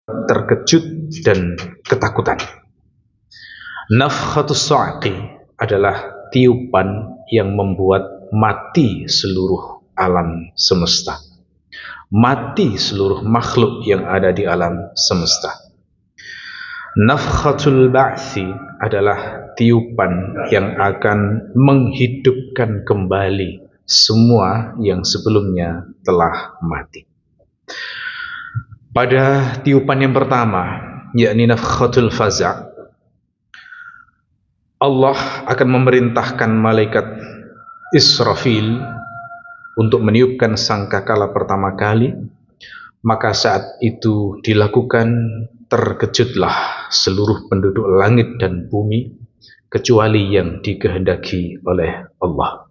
terkejut dan ketakutan. Nafkhatus sa'qi adalah tiupan yang membuat mati seluruh alam semesta, mati seluruh makhluk yang ada di alam semesta. Nafkhatul ba'thi adalah tiupan yang akan menghidupkan kembali semua yang sebelumnya telah mati. Pada tiupan yang pertama, yakni nafkhatul faza', Allah akan memerintahkan malaikat Israfil untuk meniupkan sangkakala pertama kali. Maka saat itu dilakukan, terkejutlah seluruh penduduk langit dan bumi kecuali yang dikehendaki oleh Allah.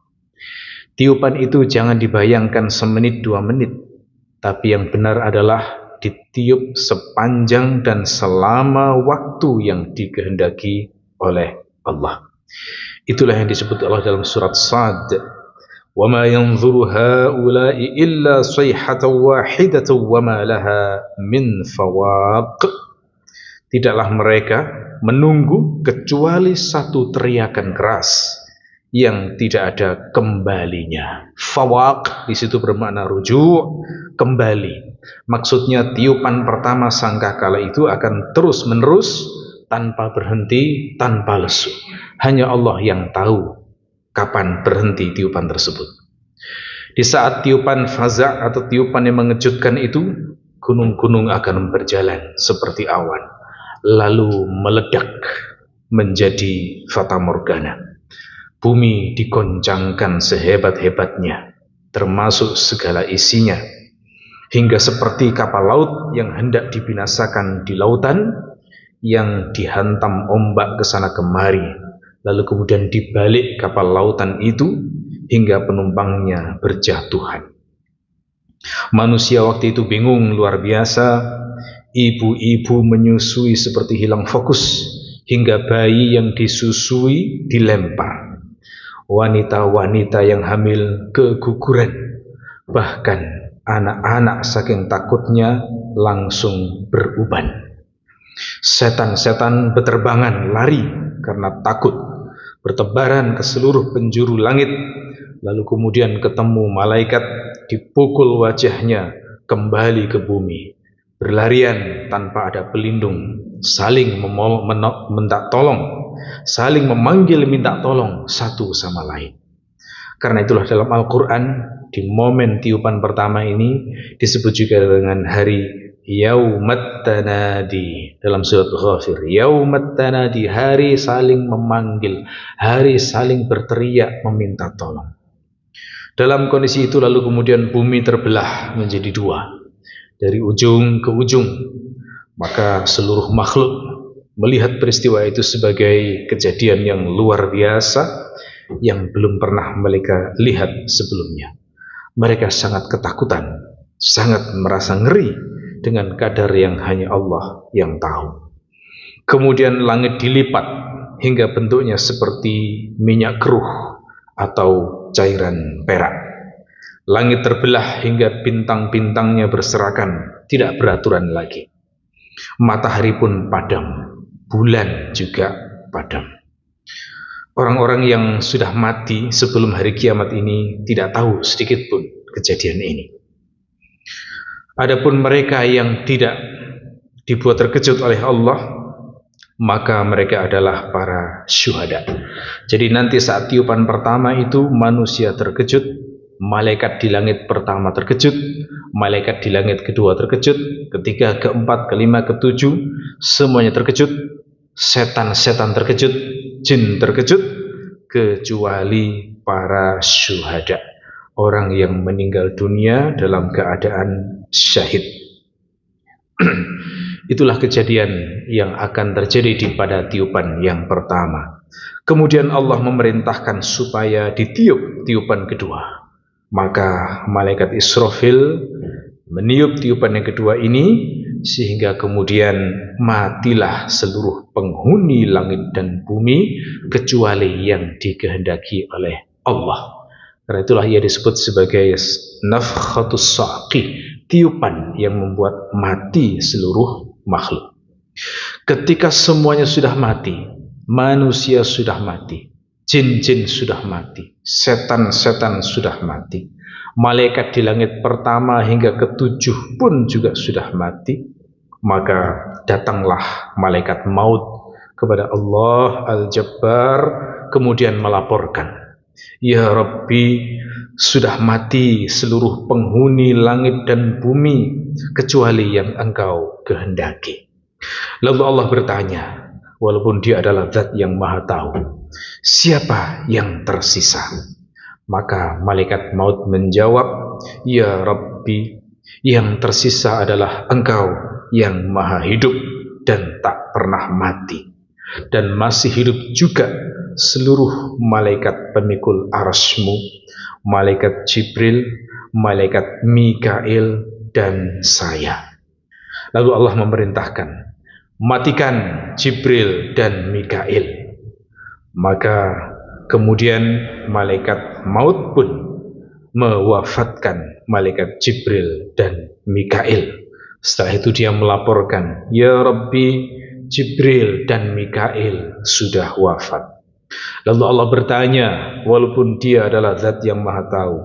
Tiupan itu jangan dibayangkan semenit 2 menit, tapi yang benar adalah ditiup sepanjang dan selama waktu yang dikehendaki oleh Allah. Itulah yang disebut Allah dalam surat Sad, wa ma yanzuru haula'i illa sayhatan wahidatan wa ma laha min fawaq. Tidaklah mereka menunggu kecuali satu teriakan keras yang tidak ada kembalinya. Fawaq di situ bermakna rujuk, kembali. Maksudnya tiupan pertama sangkakala itu akan terus menerus, tanpa berhenti, tanpa lesu. Hanya Allah yang tahu kapan berhenti tiupan tersebut. Di saat tiupan faza' atau tiupan yang mengejutkan itu, gunung-gunung akan berjalan seperti awan, lalu meledak menjadi fata morgana. Bumi dikoncangkan sehebat-hebatnya, termasuk segala isinya, hingga seperti kapal laut yang hendak dibinasakan di lautan, yang dihantam ombak ke sana kemari, lalu kemudian dibalik kapal lautan itu hingga penumpangnya berjatuhan. Manusia waktu itu bingung luar biasa. Ibu-ibu menyusui seperti hilang fokus, hingga bayi yang disusui dilempar. Wanita-wanita yang hamil keguguran, bahkan anak-anak saking takutnya langsung beruban. Setan-setan beterbangan lari karena takut, bertebaran ke seluruh penjuru langit, lalu kemudian ketemu malaikat, dipukul wajahnya kembali ke bumi, berlarian tanpa ada pelindung, saling minta tolong, saling memanggil minta tolong satu sama lain. Karena itulah dalam Al-Quran, di momen tiupan pertama ini disebut juga dengan hari Yaumat Tanadi. Dalam surat Ghafir, Yaumat Tanadi, hari saling memanggil, hari saling berteriak meminta tolong. Dalam kondisi itu lalu kemudian bumi terbelah menjadi 2, dari ujung ke ujung. Maka seluruh makhluk melihat peristiwa itu sebagai kejadian yang luar biasa yang belum pernah mereka lihat sebelumnya. Mereka sangat ketakutan, sangat merasa ngeri dengan kadar yang hanya Allah yang tahu. Kemudian langit dilipat hingga bentuknya seperti minyak keruh atau cairan perak. Langit terbelah hingga bintang-bintangnya berserakan, tidak beraturan lagi. Matahari pun padam, bulan juga padam. Orang-orang yang sudah mati sebelum hari kiamat ini tidak tahu sedikit pun kejadian ini. Adapun mereka yang tidak dibuat terkejut oleh Allah, maka mereka adalah para syuhada. Jadi nanti saat tiupan pertama itu manusia terkejut, malaikat di langit pertama terkejut, malaikat di langit kedua terkejut, ketiga, keempat, kelima, ketujuh, semuanya terkejut. Setan-setan terkejut, jin terkejut, kecuali para syuhada, orang yang meninggal dunia dalam keadaan syahid. Itulah kejadian yang akan terjadi pada tiupan yang pertama. Kemudian Allah memerintahkan supaya ditiup tiupan kedua. Maka malaikat Israfil meniup tiupan yang kedua ini, sehingga kemudian matilah seluruh penghuni langit dan bumi kecuali yang dikehendaki oleh Allah. Karena itulah ia disebut sebagai nafkhatus sa'qi, tiupan yang membuat mati seluruh makhluk. Ketika semuanya sudah mati, manusia sudah mati, jin-jin sudah mati, setan-setan sudah mati, malaikat di langit pertama hingga ketujuh pun juga sudah mati, maka datanglah malaikat maut kepada Allah Al-Jabbar, kemudian melaporkan, "Ya Rabbi, sudah mati seluruh penghuni langit dan bumi kecuali yang Engkau kehendaki." Lalu Allah bertanya, walaupun Dia adalah Zat yang Maha Tahu, siapa yang tersisa? Maka malaikat maut menjawab, "Ya Rabbi, yang tersisa adalah Engkau yang Maha Hidup dan tak pernah mati. Dan masih hidup juga seluruh malaikat pemikul arsy-Mu, malaikat Jibril, malaikat Mikail, dan saya." Lalu Allah memerintahkan, "Matikan Jibril dan Mikail." Maka kemudian malaikat maut pun mewafatkan malaikat Jibril dan Mikail. Setelah itu dia melaporkan, "Ya Rabbi, Jibril dan Mikail sudah wafat." Lalu Allah bertanya, walaupun Dia adalah Zat yang Maha Tahu,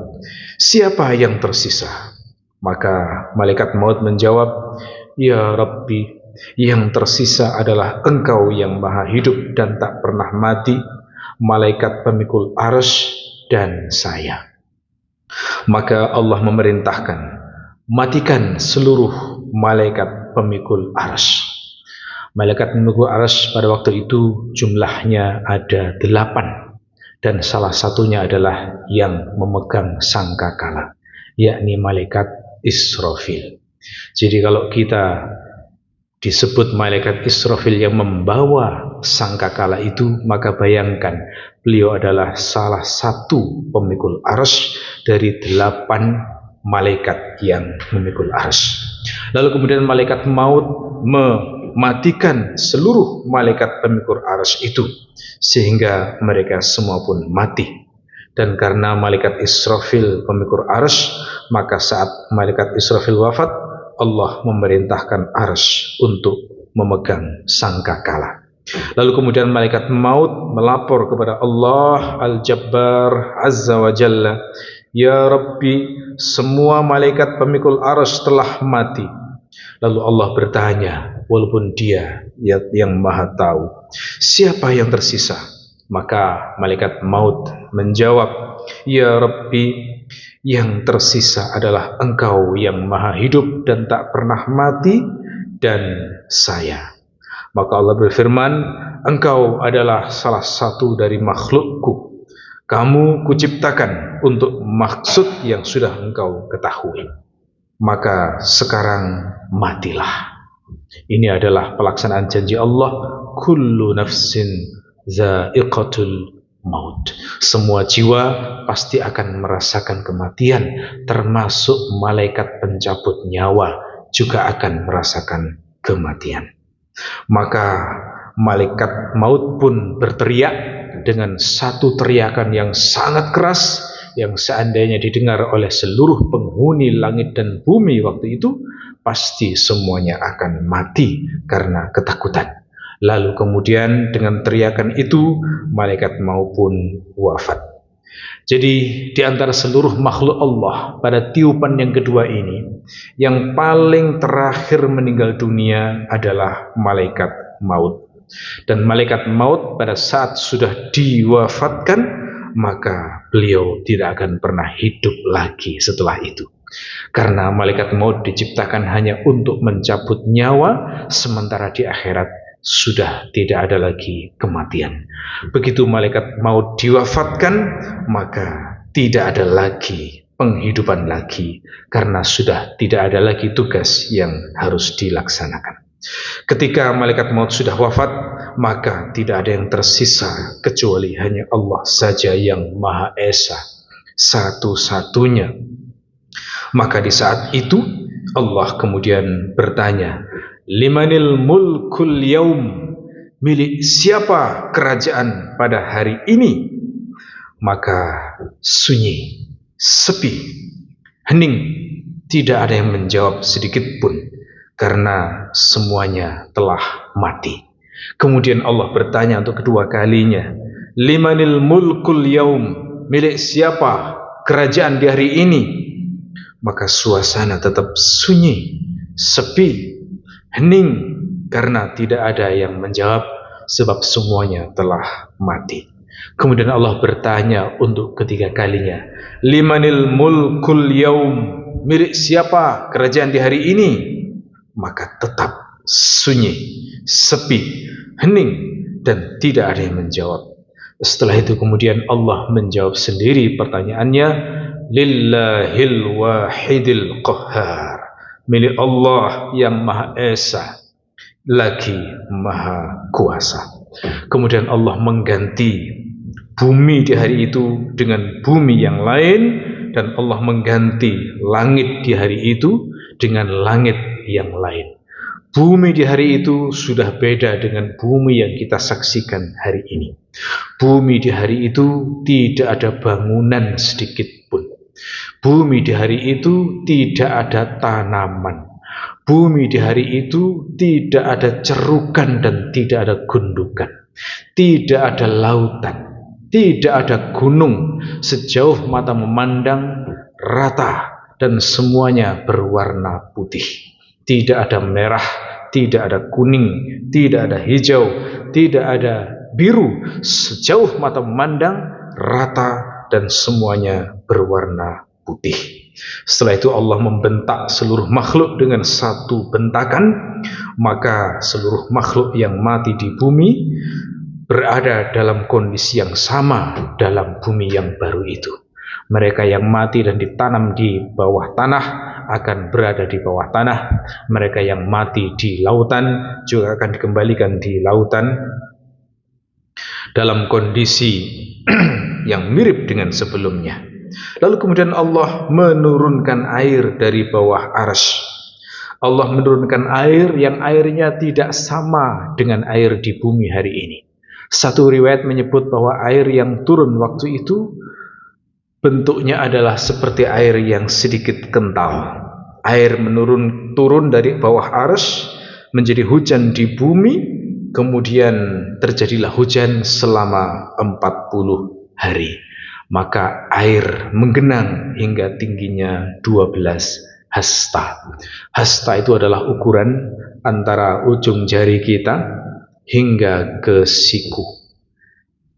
siapa yang tersisa? Maka malaikat maut menjawab, "Ya Rabbi, yang tersisa adalah Engkau yang Maha Hidup dan tak pernah mati, malaikat pemikul arsy, dan saya." Maka Allah memerintahkan, "Matikan seluruh malaikat pemikul arsy." Malaikat pemikul arsy pada waktu itu jumlahnya ada 8, dan salah satunya adalah yang memegang sangkakala, yakni malaikat Israfil. Jadi kalau kita disebut malaikat Israfil yang membawa sangkakala itu, maka bayangkan beliau adalah salah satu pemikul arsy dari 8 malaikat yang memikul arsy. Lalu kemudian malaikat maut mematikan seluruh malaikat pemikul arsy itu, sehingga mereka semua pun mati. Dan karena malaikat Israfil pemikul arsy, maka saat malaikat Israfil wafat, Allah memerintahkan arsy untuk memegang sangkakala. Lalu kemudian malaikat maut melapor kepada Allah Al-Jabbar Azza wa Jalla, "Ya Rabbi, semua malaikat pemikul arsy telah mati." Lalu Allah bertanya, walaupun Dia yang Maha Tahu, siapa yang tersisa? Maka malaikat maut menjawab, "Ya Rabbi, yang tersisa adalah Engkau yang Maha Hidup dan tak pernah mati, dan saya." Maka Allah berfirman, "Engkau adalah salah satu dari makhlukku. Kamu kuciptakan untuk maksud yang sudah Engkau ketahui. Maka sekarang matilah." Ini adalah pelaksanaan janji Allah, "Kullu nafsin za'iqatul maut." Semua jiwa pasti akan merasakan kematian, termasuk malaikat pencabut nyawa juga akan merasakan kematian. Maka malaikat maut pun berteriak dengan satu teriakan yang sangat keras, yang seandainya didengar oleh seluruh penghuni langit dan bumi waktu itu, pasti semuanya akan mati karena ketakutan. Lalu kemudian dengan teriakan itu, malaikat maut pun wafat. Jadi di antara seluruh makhluk Allah pada tiupan yang kedua ini, yang paling terakhir meninggal dunia adalah malaikat maut. Dan malaikat maut pada saat sudah diwafatkan, maka beliau tidak akan pernah hidup lagi setelah itu. Karena malaikat maut diciptakan hanya untuk mencabut nyawa, sementara di akhirat sudah tidak ada lagi kematian. Begitu malaikat maut diwafatkan, maka tidak ada lagi penghidupan lagi, karena sudah tidak ada lagi tugas yang harus dilaksanakan. Ketika malaikat maut sudah wafat, maka tidak ada yang tersisa kecuali hanya Allah saja yang Maha Esa, satu-satunya. Maka di saat itu Allah kemudian bertanya, "Limanil mulkul yaum?" Milik siapa kerajaan pada hari ini? Maka sunyi, sepi, hening, tidak ada yang menjawab sedikit pun. karena semuanya telah mati. Kemudian Allah bertanya untuk kedua kalinya, limanil mulkul yaum, milik siapa kerajaan di hari ini? Maka suasana tetap sunyi, sepi, hening, karena tidak ada yang menjawab, sebab semuanya telah mati. Kemudian Allah bertanya untuk ketiga kalinya, limanil mulkul yaum, milik siapa kerajaan di hari ini? Maka tetap sunyi, sepi, hening, dan tidak ada yang menjawab. Setelah itu kemudian Allah menjawab sendiri pertanyaannya, lillahil wahidil qahhar, milik Allah yang Maha Esa lagi Maha Kuasa. Kemudian Allah mengganti bumi di hari itu dengan bumi yang lain, dan Allah mengganti langit di hari itu dengan langit yang lain. Bumi di hari itu sudah beda dengan bumi yang kita saksikan hari ini. Bumi di hari itu tidak ada bangunan sedikit pun. Bumi di hari itu tidak ada tanaman. Bumi di hari itu tidak ada cerukan dan tidak ada gundukan. Tidak ada lautan, tidak ada gunung. Sejauh mata memandang, rata dan semuanya berwarna putih. Tidak ada merah, tidak ada kuning, tidak ada hijau, tidak ada biru. Sejauh mata memandang, rata dan semuanya berwarna putih. Setelah itu Allah membentak seluruh makhluk dengan satu bentakan, maka seluruh makhluk yang mati di bumi berada dalam kondisi yang sama dalam bumi yang baru itu. Mereka yang mati dan ditanam di bawah tanah akan berada di bawah tanah. Mereka yang mati di lautan juga akan dikembalikan di lautan dalam kondisi yang mirip dengan sebelumnya. Lalu kemudian Allah menurunkan air dari bawah arsy. Allah menurunkan air yang airnya tidak sama dengan air di bumi hari ini. Satu riwayat menyebut bahwa air yang turun waktu itu bentuknya adalah seperti air yang sedikit kental. Air turun dari bawah arsy menjadi hujan di bumi, kemudian terjadilah hujan selama 40 hari. Maka air menggenang hingga tingginya 12 hasta. Hasta itu adalah ukuran antara ujung jari kita hingga ke siku.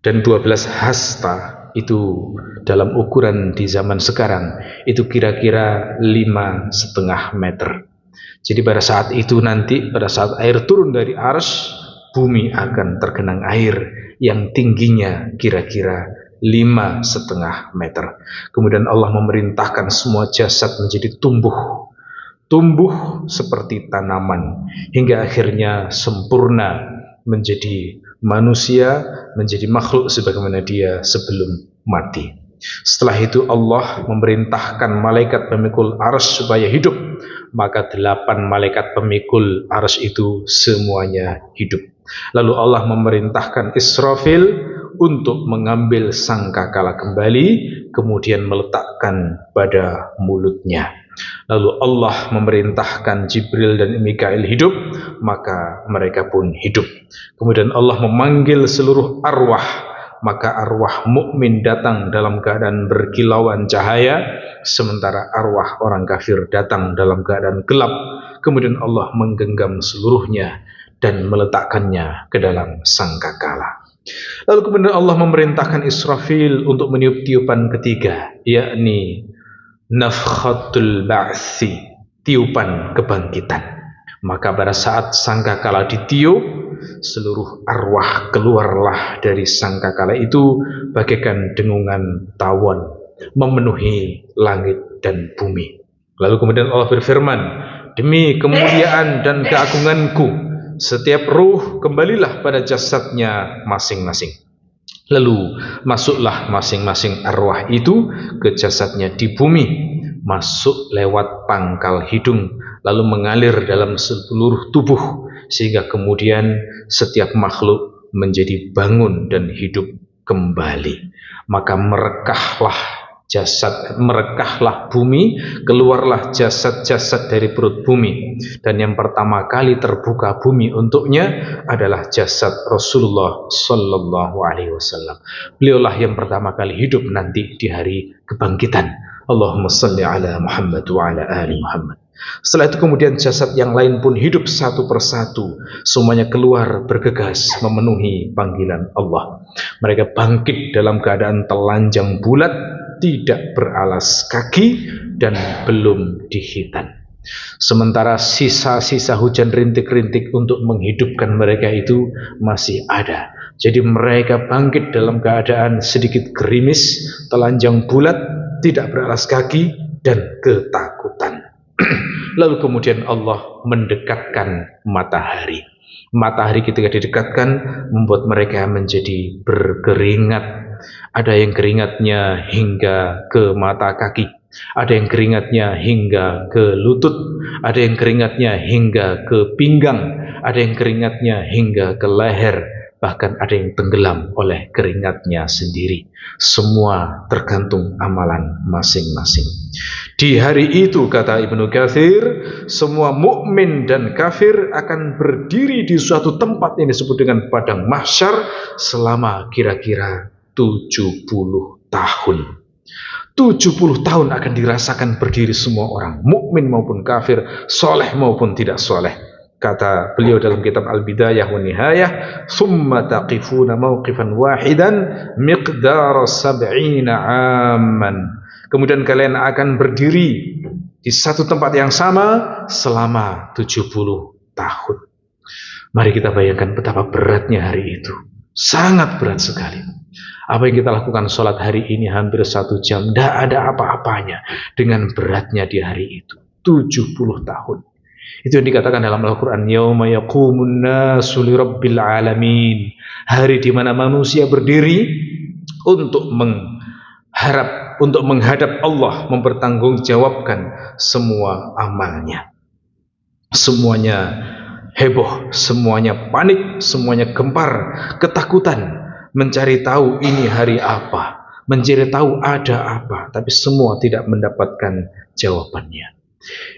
Dan 12 hasta itu dalam ukuran di zaman sekarang itu kira-kira 5,5 meter. Jadi pada saat itu nanti, pada saat air turun dari arsy, bumi akan tergenang air yang tingginya kira-kira 5,5 meter. Kemudian Allah memerintahkan semua jasad menjadi tumbuh seperti tanaman, hingga akhirnya sempurna menjadi manusia, menjadi makhluk sebagaimana dia sebelum mati. Setelah itu Allah memerintahkan malaikat pemikul arsy supaya hidup. Maka 8 malaikat pemikul arsy itu semuanya hidup. Lalu Allah memerintahkan Israfil untuk mengambil sangkakala kembali, kemudian meletakkan pada mulutnya. Lalu Allah memerintahkan Jibril dan Mikail hidup, maka mereka pun hidup. Kemudian Allah memanggil seluruh arwah, maka arwah mukmin datang dalam keadaan berkilauan cahaya, sementara arwah orang kafir datang dalam keadaan gelap. Kemudian Allah menggenggam seluruhnya dan meletakkannya ke dalam sangkakala. Lalu kemudian Allah memerintahkan Israfil untuk meniup tiupan ketiga, yakni nafkhatul ba'thi, tiupan kebangkitan. Maka pada saat sangkakala ditiup, seluruh arwah keluarlah dari sangkakala itu bagaikan dengungan tawon memenuhi langit dan bumi. Lalu kemudian Allah berfirman, demi kemuliaan dan keagunganku, setiap ruh kembalilah pada jasadnya masing-masing. Lalu masuklah masing-masing arwah itu ke jasadnya di bumi, masuk lewat pangkal hidung, lalu mengalir dalam seluruh tubuh, sehingga kemudian setiap makhluk menjadi bangun dan hidup kembali. Maka merekahlah jasad, merekahlah bumi, keluarlah jasad-jasad dari perut bumi, dan yang pertama kali terbuka bumi untuknya adalah jasad Rasulullah sallallahu alaihi wasallam. Beliaulah yang pertama kali hidup nanti di hari kebangkitan. Allahumma salli ala Muhammad wa ala ali Muhammad. Setelah itu kemudian jasad yang lain pun hidup satu persatu, semuanya keluar bergegas memenuhi panggilan Allah. Mereka bangkit dalam keadaan telanjang bulat, tidak beralas kaki, dan belum dihitan. Sementara sisa-sisa hujan rintik-rintik untuk menghidupkan mereka itu masih ada. Jadi mereka bangkit dalam keadaan sedikit gerimis, telanjang bulat, tidak beralas kaki, dan ketakutan. Lalu kemudian Allah mendekatkan matahari. Matahari ketika didekatkan membuat mereka menjadi berkeringat. Ada yang keringatnya hingga ke mata kaki, ada yang keringatnya hingga ke lutut, ada yang keringatnya hingga ke pinggang, ada yang keringatnya hingga ke leher, bahkan ada yang tenggelam oleh keringatnya sendiri. Semua tergantung amalan masing-masing. Di hari itu, kata Ibnu Katsir, semua mukmin dan kafir akan berdiri di suatu tempat yang disebut dengan padang mahsyar selama kira-kira 70 tahun. 70 tahun akan dirasakan berdiri semua orang, mukmin maupun kafir, soleh maupun tidak soleh. Kata beliau dalam kitab Al-Bidayah wa Nihayah, "Tsumma taqifuna mawqifan wahidan miqdara 70 amman." Kemudian kalian akan berdiri di satu tempat yang sama selama 70 tahun. Mari kita bayangkan betapa beratnya hari itu. Sangat berat sekali. Apa yang kita lakukan sholat hari ini hampir 1 jam, tidak ada apa-apanya dengan beratnya di hari itu. 70 tahun. Itu yang dikatakan dalam Al-Quran, yauma yaqumun nasu lirabbil alamin. Hari di mana manusia berdiri untuk menghadap Allah, mempertanggungjawabkan semua amalnya. Semuanya heboh, semuanya panik, semuanya gempar, ketakutan, mencari tahu ini hari apa, mencari tahu ada apa, tapi semua tidak mendapatkan jawabannya.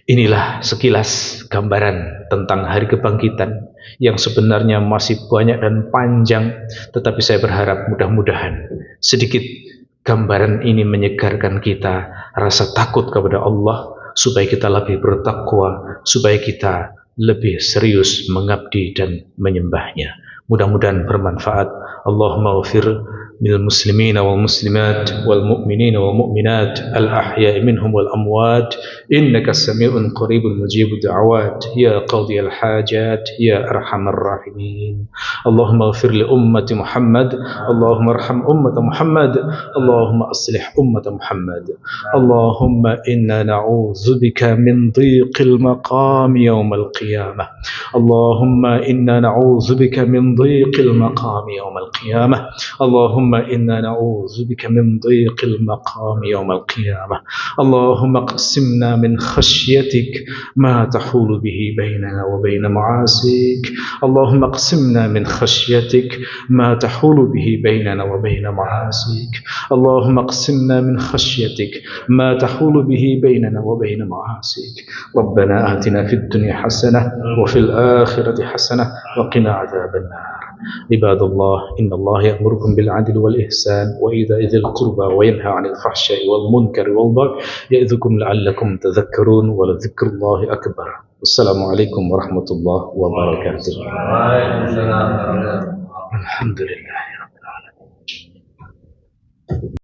Inilah sekilas gambaran tentang hari kebangkitan yang sebenarnya masih banyak dan panjang, tetapi saya berharap mudah-mudahan sedikit gambaran ini menyegarkan kita rasa takut kepada Allah, supaya kita lebih bertakwa, supaya kita lebih serius mengabdi dan menyembahnya. Mudah-mudahan bermanfaat. Allahumma ghfir lil muslimin wal muslimat wal mu'minin wal mu'minat al ahya'i minhum wal amwat innaka sami'un qaribun mujibud da'awat ya qadiyal hajat ya arhamar rahimin. Allahumma ghfir li ummati Muhammad, Allahumma arham ummata Muhammad, Allahumma aslih ummata Muhammad. Allahumma inna na'udzubika min dhiqil maqam yawmal qiyamah. Allahumma inna na'udzubika min dhiqil maqam yawmal qiyamah. Allahumma inna na'udzubika min dhiqil maqam yawmal qiyamah. Allahumma qsimna min khashyatik ma tahulu bihi bainana wa bain ma'asik. Allahumma qsimna min khashyatik ma tahulu bihi bainana wa bain ma'asik. Allahumma qsimna min khashyatik ma tahulu bihi bainana wa bain ma'asik. Rabbana atina fid dunya hasanah wa fil akhirati hasanah wa qina adzaban nar. عباد الله إن الله يأمركم بالعدل والإحسان وإيتاء ذي القربى وينهى عن الفحشاء والمنكر والبغي يعظكم لعلكم تذكرون ولذكر الله أكبر. السلام عليكم ورحمة الله وبركاته. الحمد لله.